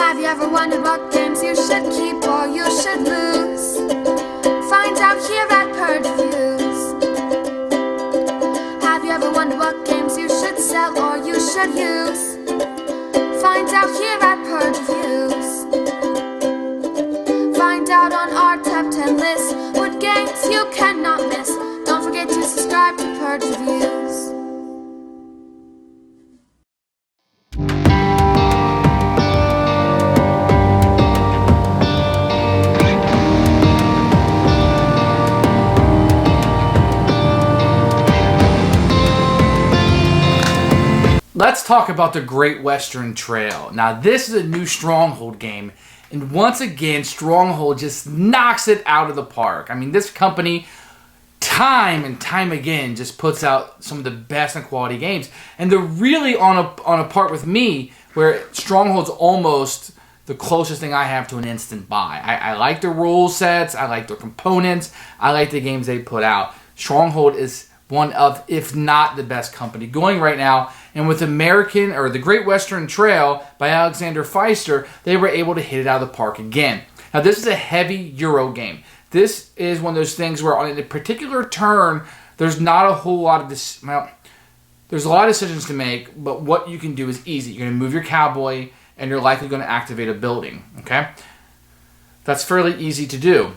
Have you ever wondered what games you should keep or you should lose? Find out here at Purge Reviews. Have you ever wondered what games you should sell or you should use? Find out here at Purge Reviews. Find out on our top 10 list what games you cannot miss. Don't forget to subscribe to Purge Reviews. Let's talk about the Great Western Trail. Now, this is a new Stronghold game, and once again, Stronghold just knocks it out of the park. I mean, this company, time and time again, just puts out some of the best and quality games, and they're really on a part with me where Stronghold's almost the closest thing I have to an instant buy. I like their rule sets, I like their components, I like the games they put out. Stronghold is one of, if not the best company going right now. And with the Great Western Trail by Alexander Pfister, they were able to hit it out of the park again. Now, this is a heavy Euro game. This is one of those things where on a particular turn, there's not a whole lot of this. Well, there's a lot of decisions to make, but what you can do is easy. You're going to move your cowboy, and you're likely going to activate a building. Okay, that's fairly easy to do.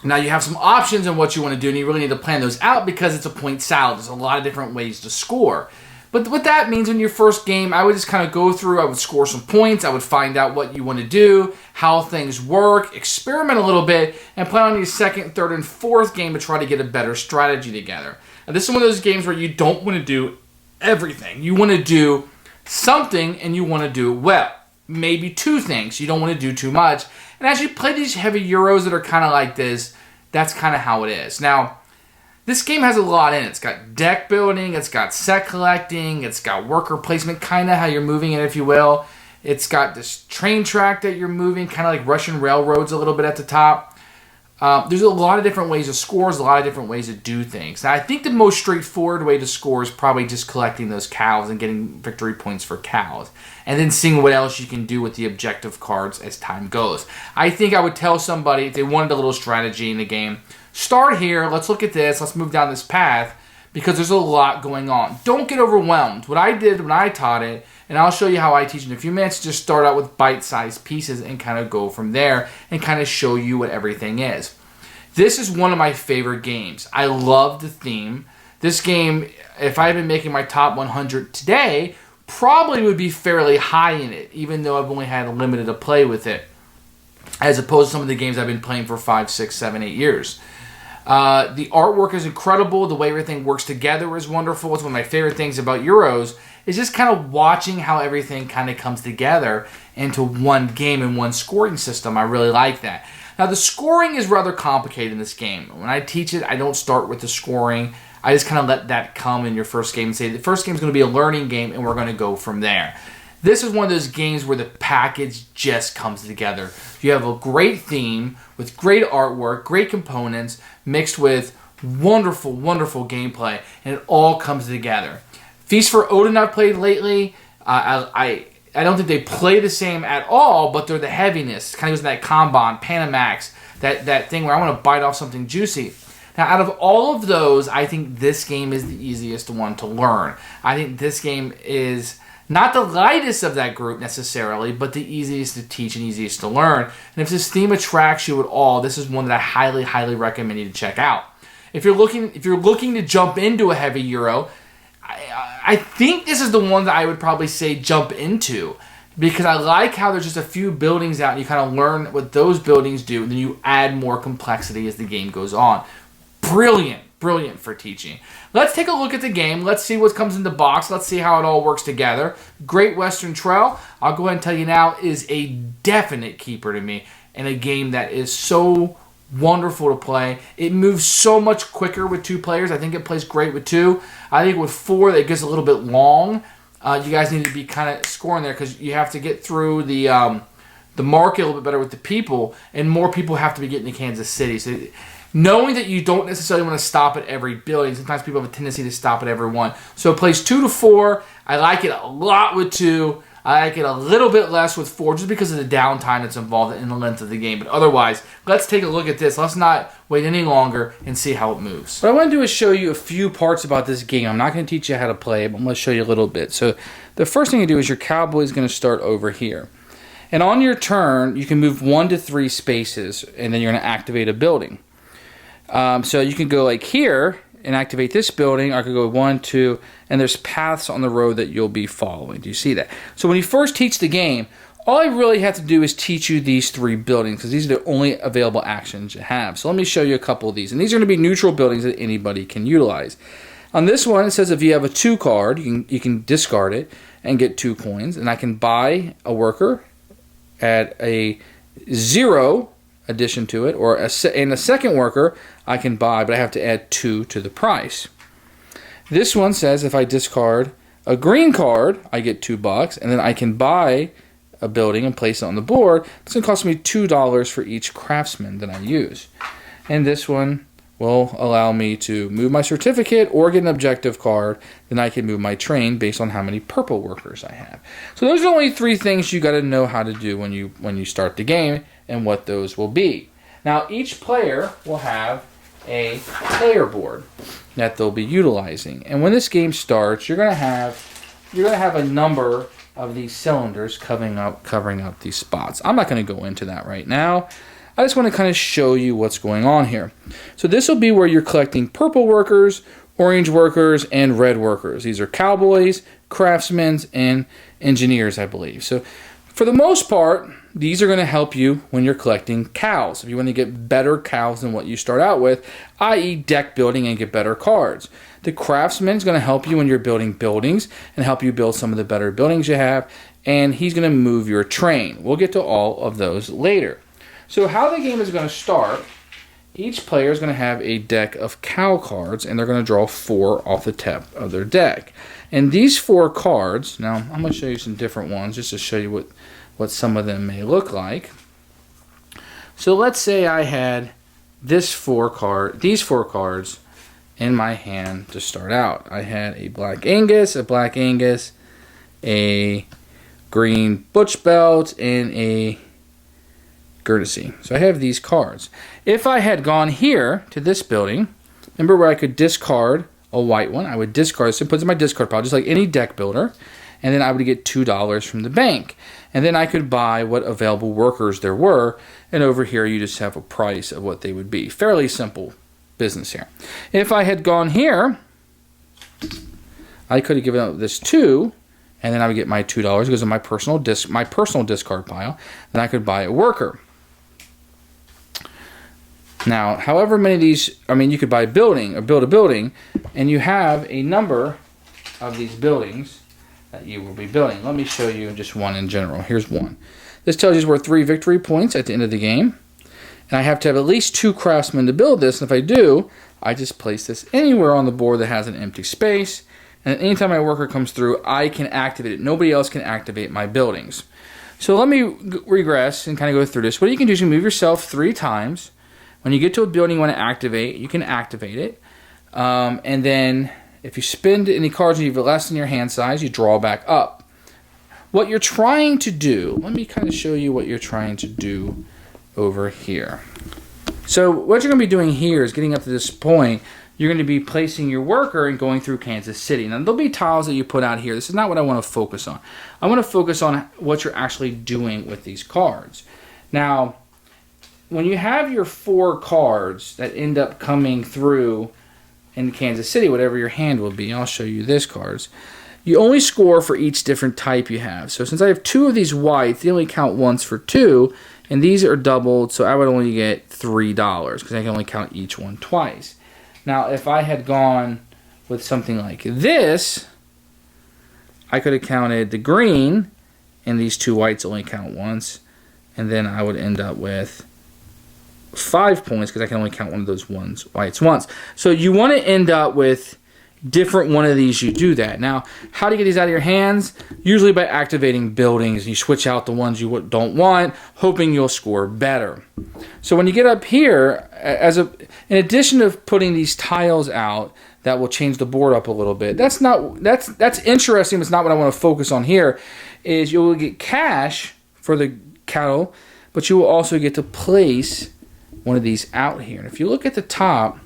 Now, you have some options on what you want to do, and you really need to plan those out because it's a point salad. There's a lot of different ways to score. But what that means in your first game, I would just kind of go through, I would score some points, I would find out what you want to do, how things work, experiment a little bit, and plan on your second, third, and fourth game to try to get a better strategy together. Now, this is one of those games where you don't want to do everything. You want to do something, and you want to do it well. Maybe two things. You don't want to do too much. And as you play these heavy Euros that are kind of like this, that's kind of how it is. Now, this game has a lot in it. It's got deck building, it's got set collecting, it's got worker placement, kind of how you're moving it, if you will. It's got this train track that you're moving, kind of like Russian railroads a little bit at the top. There's a lot of different ways to score, a lot of different ways to do things. Now, I think the most straightforward way to score is probably just collecting those cows and getting victory points for cows. And then seeing what else you can do with the objective cards as time goes. I think I would tell somebody, if they wanted a little strategy in the game, start here, let's look at this, let's move down this path, because there's a lot going on. Don't get overwhelmed. What I did when I taught it, and I'll show you how I teach in a few minutes, just start out with bite-sized pieces and kind of go from there and kind of show you what everything is. This is one of my favorite games. I love the theme. This game, if I had been making my top 100 today, probably would be fairly high in it, even though I've only had a limited to play with it, as opposed to some of the games I've been playing for 5, 6, 7, 8 years. The artwork is incredible. The way everything works together is wonderful. It's one of my favorite things about Euros, is just kind of watching how everything kind of comes together into one game and one scoring system. I really like that. Now, the scoring is rather complicated in this game. When I teach it, I don't start with the scoring. I just kind of let that come in your first game and say the first game is going to be a learning game and we're going to go from there. This is one of those games where the package just comes together. You have a great theme with great artwork, great components, mixed with wonderful, wonderful gameplay, and it all comes together. Feast for Odin I've played lately. I don't think they play the same at all, but they're the heaviness. Kind of goes that Kanban, Panamax, that thing where I want to bite off something juicy. Now, out of all of those, I think this game is the easiest one to learn. I think this game is not the lightest of that group necessarily, but the easiest to teach and easiest to learn. And if this theme attracts you at all, this is one that I highly, highly recommend you to check out. If you're looking to jump into a heavy Euro, I think this is the one that I would probably say jump into, because I like how there's just a few buildings out and you kind of learn what those buildings do, and then you add more complexity as the game goes on. Brilliant, brilliant for teaching. Let's take a look at the game. Let's see what comes in the box. Let's see how it all works together. Great Western Trail, I'll go ahead and tell you now, is a definite keeper to me, and a game that is so wonderful to play. It moves so much quicker with 2 players. I think it plays great with 2. I think with 4, it gets a little bit long. You guys need to be kind of scoring there because you have to get through the market a little bit better with the people, and more people have to be getting to Kansas City. So knowing that you don't necessarily want to stop at every building, sometimes people have a tendency to stop at every one. So it plays 2 to 4. I like it a lot with 2. I like it a little bit less with 4 just because of the downtime that's involved in the length of the game. But otherwise, let's take a look at this. Let's not wait any longer and see how it moves. What I want to do is show you a few parts about this game. I'm not going to teach you how to play it, but I'm going to show you a little bit. So the first thing you do is your cowboy is going to start over here. And on your turn, you can move 1 to 3 spaces, and then you're going to activate a building. So you can go like here and activate this building. I could go 1, 2, and there's paths on the road that you'll be following. Do you see that? So when you first teach the game, all I really have to do is teach you these 3 buildings because these are the only available actions you have. So let me show you a couple of these. And these are going to be neutral buildings that anybody can utilize. On this one, it says if you have a 2 card, you can discard it and get 2 coins. And I can buy a worker at a 0 addition to it, or a second worker I can buy, but I have to add 2 to the price. This one says if I discard a green card, I get $2, and then I can buy a building and place it on the board. It's going to cost me $2 for each craftsman that I use. And this one will allow me to move my certificate or get an objective card. Then I can move my train based on how many purple workers I have. So those are only 3 things you got to know how to do when you start the game and what those will be. Now each player will have a player board that they'll be utilizing. And when this game starts, you're going to have a number of these cylinders covering up these spots. I'm not going to go into that right now. I just want to kind of show you what's going on here. So this will be where you're collecting purple workers, orange workers, and red workers. These are cowboys, craftsmen, and engineers, I believe. So for the most part, these are going to help you when you're collecting cows. If you want to get better cows than what you start out with, i.e. deck building and get better cards. The craftsman is going to help you when you're building buildings and help you build some of the better buildings you have. And he's going to move your train. We'll get to all of those later. So how the game is going to start, each player is going to have a deck of cow cards, and they're going to draw 4 off the tip of their deck. And these 4 cards, now I'm going to show you some different ones just to show you what some of them may look like. So let's say I had these 4 cards in my hand to start out. I had a black Angus, a green butch belt, and a Courtesy. So I have these cards. If I had gone here to this building, remember where I could discard a white one, I would discard this and put it in my discard pile, just like any deck builder, and then I would get $2 from the bank. And then I could buy what available workers there were, and over here you just have a price of what they would be. Fairly simple business here. If I had gone here, I could have given up this 2, and then I would get my $2 because of my personal discard pile, and I could buy a worker. Now, however many of these, you could buy a building or build a building, and you have a number of these buildings that you will be building. Let me show you just one in general. Here's one. This tells you it's worth 3 victory points at the end of the game. And I have to have at least 2 craftsmen to build this. And if I do, I just place this anywhere on the board that has an empty space. And anytime my worker comes through, I can activate it. Nobody else can activate my buildings. So let me regress and kind of go through this. What you can do is you move yourself 3 times. When you get to a building you want to activate, you can activate it. And then if you spend any cards and you have less than your hand size, you draw back up. What you're trying to do, let me kind of show you what you're trying to do over here. So what you're going to be doing here is getting up to this point, you're going to be placing your worker and going through Kansas City. Now there'll be tiles that you put out here. This is not what I want to focus on. I want to focus on what you're actually doing with these cards. Now, when you have your 4 cards that end up coming through in Kansas City, whatever your hand will be, I'll show you this cards. You only score for each different type you have. So since I have 2 of these whites, they only count once for 2, and these are doubled, so I would only get $3 because I can only count each one twice. Now, if I had gone with something like this, I could have counted the green, and these 2 whites only count once, and then I would end up with 5 points because I can only count one of those whites once. So you want to end up with different one of these. You do that. Now, how do you get these out of your hands? Usually by activating buildings. You switch out the ones you don't want, hoping you'll score better. So when you get up here, in addition to putting these tiles out that will change the board up a little bit, that's interesting, but it's not what I want to focus on here. is you'll get cash for the cattle, but you will also get to place one of these out here. And if you look at the top,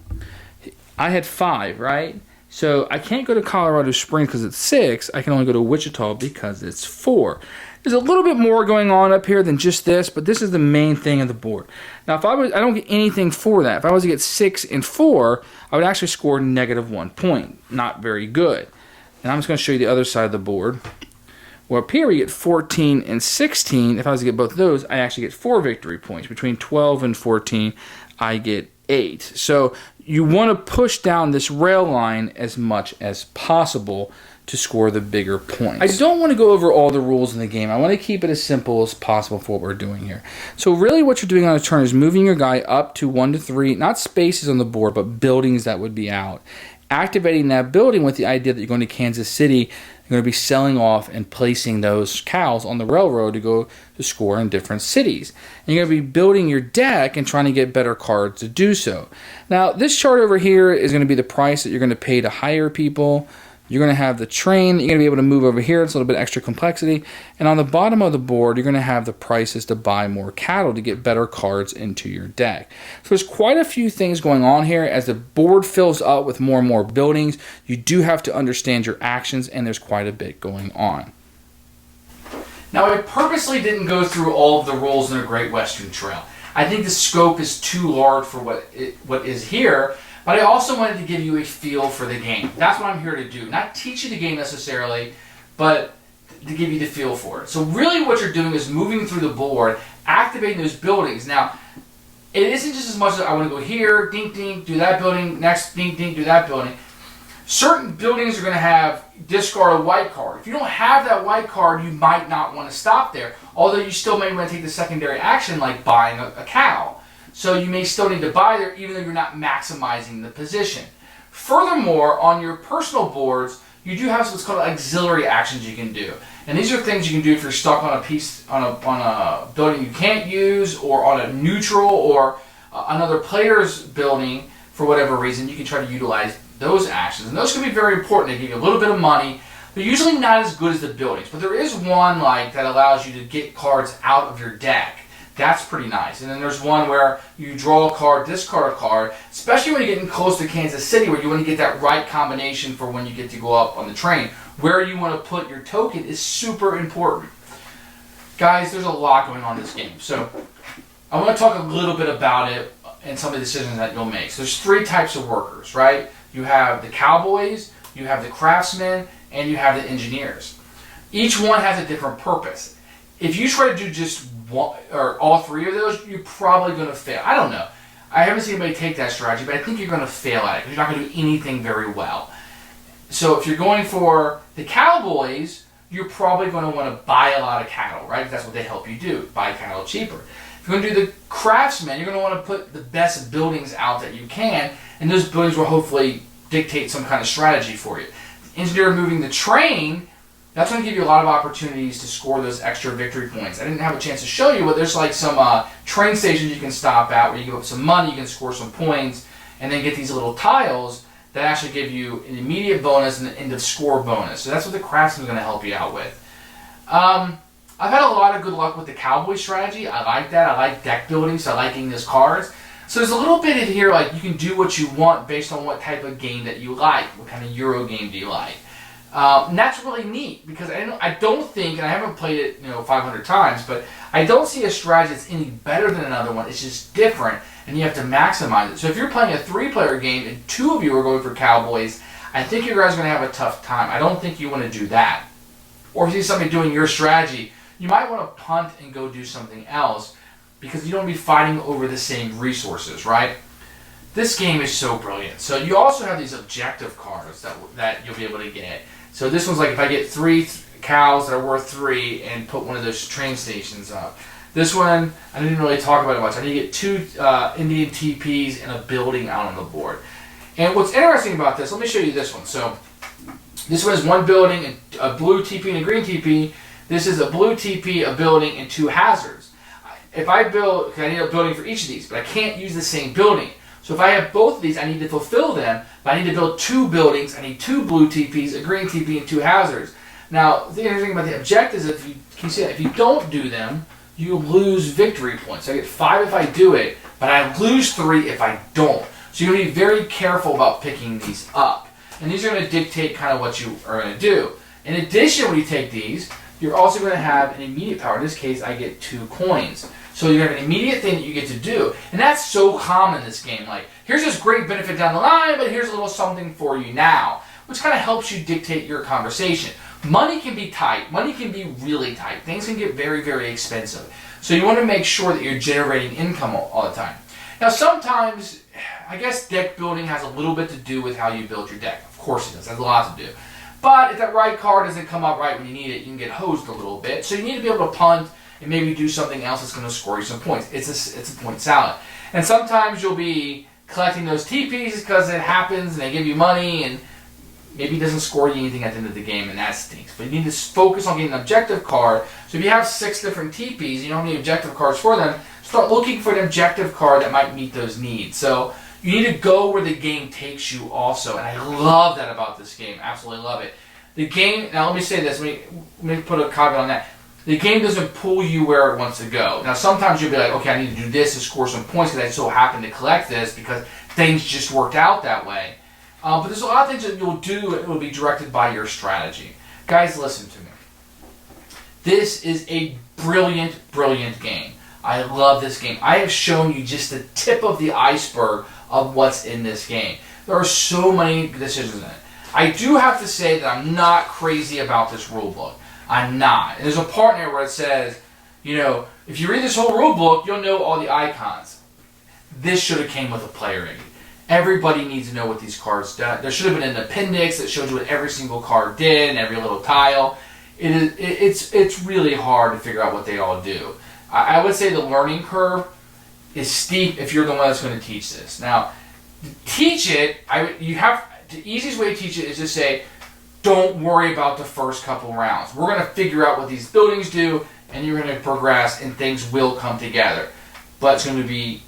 I had 5, right? So I can't go to Colorado Springs because it's 6. I can only go to Wichita because it's 4. There's a little bit more going on up here than just this, but this is the main thing of the board. Now, I don't get anything for that. If I was to get 6 and 4, I would actually score -1 point. Not very good. And I'm just going to show you the other side of the board. Well, up here we get 14 and 16. If I was to get both of those, I actually get 4 victory points. Between 12 and 14, I get 8. So you want to push down this rail line as much as possible to score the bigger points. I don't want to go over all the rules in the game. I want to keep it as simple as possible for what we're doing here. So really what you're doing on a turn is moving your guy up to 1 to 3, not spaces on the board, but buildings that would be out. Activating that building with the idea that you're going to Kansas City, you're going to be selling off and placing those cows on the railroad to go to score in different cities. And you're going to be building your deck and trying to get better cards to do so. Now, this chart over here is going to be the price that you're going to pay to hire people. You're going to have the train that you're going to be able to move over here. It's a little bit extra complexity. And on the bottom of the board, you're going to have the prices to buy more cattle to get better cards into your deck. So there's quite a few things going on here. As the board fills up with more and more buildings, you do have to understand your actions, and there's quite a bit going on. Now, I purposely didn't go through all of the rules in the Great Western Trail. I think the scope is too large for what is here. But I also wanted to give you a feel for the game. That's what I'm here to do. Not teach you the game necessarily, but to give you the feel for it. So really what you're doing is moving through the board, activating those buildings. Now, it isn't just as much as I want to go here, ding, ding, do that building, next, ding, ding, do that building. Certain buildings are going to have discard a white card. If you don't have that white card, you might not want to stop there. Although you still may want to take the secondary action like buying a cow. So you may still need to buy there even though you're not maximizing the position. Furthermore, on your personal boards, you do have what's called auxiliary actions you can do. And these are things you can do if you're stuck on a piece, on a building you can't use, or on a neutral or another player's building for whatever reason. You can try to utilize those actions. And those can be very important. They give you a little bit of money. They're usually not as good as the buildings. But there is one like that allows you to get cards out of your deck. That's pretty nice. And then there's one where you draw a card, discard a card, especially when you're getting close to Kansas City where you want to get that right combination for when you get to go up on the train. Where you want to put your token is super important. Guys, there's a lot going on in this game. So I want to talk a little bit about it and some of the decisions that you'll make. So there's 3 types of workers, right? You have the cowboys, you have the craftsmen, and you have the engineers. Each one has a different purpose. If you try to do just one or all 3 of those, you're probably going to fail. I don't know. I haven't seen anybody take that strategy, but I think you're going to fail at it because you're not going to do anything very well. So if you're going for the cowboys, you're probably going to want to buy a lot of cattle, right? That's what they help you do, buy cattle cheaper. If you're going to do the craftsmen, you're going to want to put the best buildings out that you can, and those buildings will hopefully dictate some kind of strategy for you. The engineer moving the train, that's going to give you a lot of opportunities to score those extra victory points. I didn't have a chance to show you, but there's like some train stations you can stop at where you give up some money, you can score some points, and then get these little tiles that actually give you an immediate bonus and an end of score bonus. So that's what the craftsman is going to help you out with. I've had a lot of good luck with the cowboy strategy. I like that. I like deck building, so I like getting those cards. So there's a little bit in here like you can do what you want based on what type of game that you like. What kind of Euro game do you like? And that's really neat because I don't think, and I haven't played it 500 times, but I don't see a strategy that's any better than another one. It's just different, and you have to maximize it. So if you're playing a 3-player game and 2 of you are going for cowboys, I think you guys are going to have a tough time. I don't think you want to do that. Or if you see somebody doing your strategy, you might want to punt and go do something else because you don't want to be fighting over the same resources, right? This game is so brilliant. So you also have these objective cards that you'll be able to get. So this one's like if I get 3 cows that are worth 3 and put one of those train stations up. This one, I didn't really talk about it much. I need to get 2 Indian TPs and a building out on the board. And what's interesting about this, let me show you this one. So this one is 1 building, a blue TP and a green TP. This is a blue TP, a building, and 2 hazards. If I build, because I need a building for each of these, but I can't use the same building. So if I have both of these, I need to fulfill them, but I need to build 2 buildings. I need 2 blue TPs, a green TP, and 2 hazards. Now, the interesting thing about the objectives is if you don't do them, you lose victory points. So I get 5 if I do it, but I lose 3 if I don't. So you're going to be very careful about picking these up. And these are going to dictate kind of what you are going to do. In addition, when you take these, you're also going to have an immediate power. In this case, I get 2 coins. So you have an immediate thing that you get to do. And that's so common in this game. Like, here's this great benefit down the line, but here's a little something for you now, which kind of helps you dictate your conversation. Money can be tight. Money can be really tight. Things can get very, very expensive. So you want to make sure that you're generating income all the time. Now, sometimes, I guess deck building has a little bit to do with how you build your deck. Of course it does. It has a lot to do. But if that right card doesn't come up right when you need it, you can get hosed a little bit. So you need to be able to punt and maybe do something else that's going to score you some points. It's a point salad. And sometimes you'll be collecting those TPs because it happens and they give you money and maybe it doesn't score you anything at the end of the game, and that stinks. But you need to focus on getting an objective card. So if you have 6 different TPs, you don't need objective cards for them, start looking for an objective card that might meet those needs. So you need to go where the game takes you also, and I love that about this game. Absolutely love it. The game, now let me say this, let me put a caveat on that. The game doesn't pull you where it wants to go. Now sometimes you'll be like, okay, I need to do this to score some points because I so happen to collect this because things just worked out that way. But there's a lot of things that you'll do that will be directed by your strategy. Guys, listen to me. This is a brilliant, brilliant game. I love this game. I have shown you just the tip of the iceberg of what's in this game. There are so many decisions in it. I do have to say that I'm not crazy about this rule book. I'm not. And there's a part in there where it says, you know, if you read this whole rule book, you'll know all the icons. This should have came with a player aid. Everybody needs to know what these cards do. There should have been an appendix that showed you what every single card did and every little tile. It's really hard to figure out what they all do. I would say the learning curve is steep if you're the one that's going to teach this. Now, to teach it, the easiest way to teach it is to say, don't worry about the first couple rounds. We're going to figure out what these buildings do, and you're going to progress, and things will come together. But it's going to be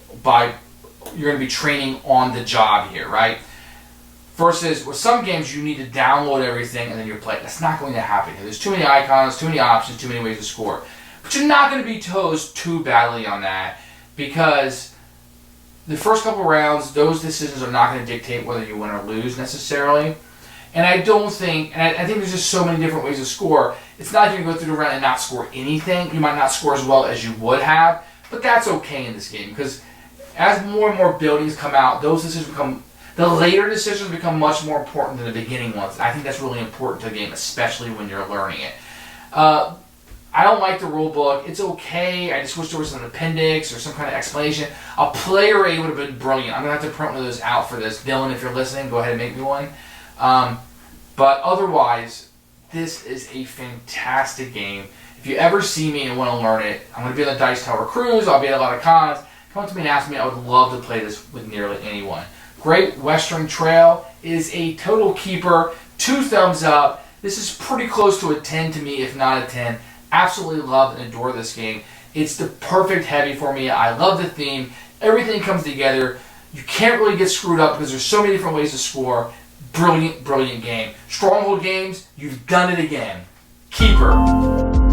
you're going to be training on the job here, right? Versus with some games, you need to download everything and then you play. That's not going to happen here. There's too many icons, too many options, too many ways to score. But you're not going to be toast too badly on that because the first couple rounds, those decisions are not going to dictate whether you win or lose necessarily. And I think there's just so many different ways to score. It's not going to go through the round and not score anything. You might not score as well as you would have, but that's okay in this game because as more and more buildings come out, the later decisions become much more important than the beginning ones. I think that's really important to the game, especially when you're learning it. I don't like the rule book. It's okay. I just wish there was an appendix or some kind of explanation. A player aid would have been brilliant. I'm going to have to print one of those out for this. Dylan, if you're listening, go ahead and make me one. But otherwise, this is a fantastic game. If you ever see me and want to learn it, I'm going to be on the Dice Tower Cruise. I'll be at a lot of cons. Come up to me and ask me. I would love to play this with nearly anyone. Great Western Trail is a total keeper. 2 thumbs up. This is pretty close to a 10 to me, if not a 10. Absolutely love and adore this game. It's the perfect heavy for me. I love the theme. Everything comes together. You can't really get screwed up because there's so many different ways to score. Brilliant, brilliant game. Stronghold Games, you've done it again. Keeper.